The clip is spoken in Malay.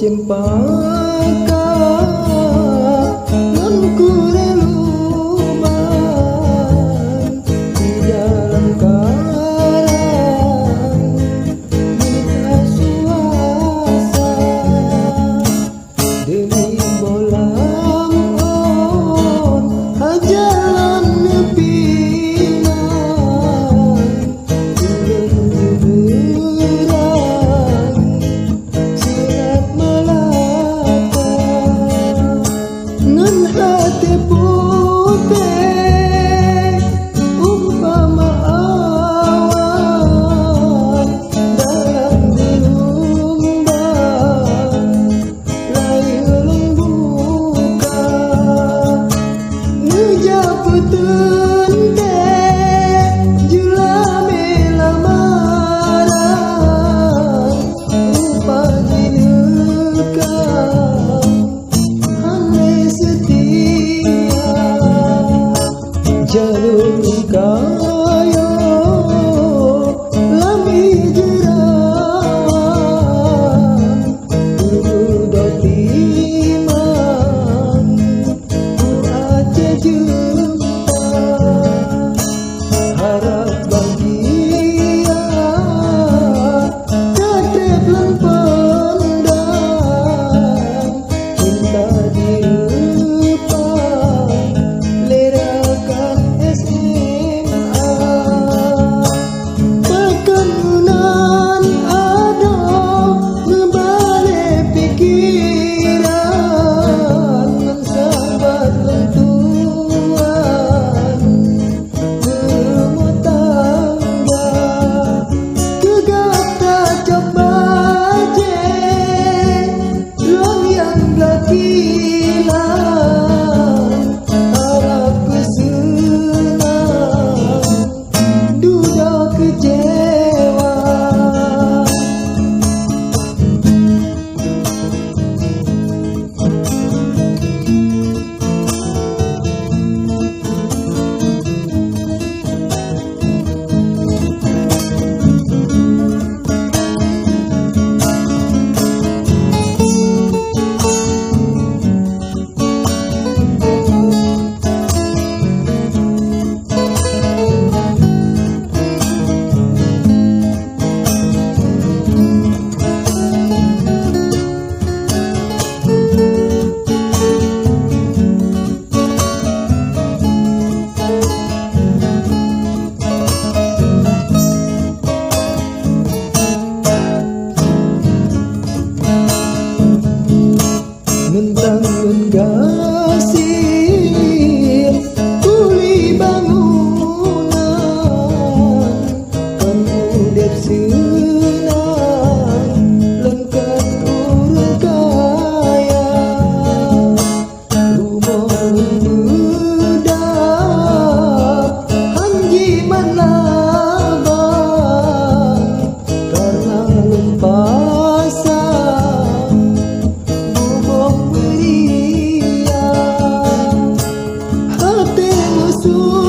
cempaka dan kureluban di dalam karang minta suasa demi bolam on ajalan nepinan bulan juberang sirat melata ngan hati putih umpama awan dalam gelombang layang buka ngejaputun teh julame lamaran upagi nekang hane setia jalur kayo lami jerawan udah timang ku aja jumpa harap bahagia tetep lan pendam cinta dilepang lerakan SMA pekenunan ada ngebalik pikiran mensabat lentuan berumah tangga gegap tak coba je ruang yang belakilan harap kesenang duda kecewa. Mentang menggasih kuli bangunan kamu dep senang lengkap urang kaya rumah bedap hanji manabang karena lempasan hati musuh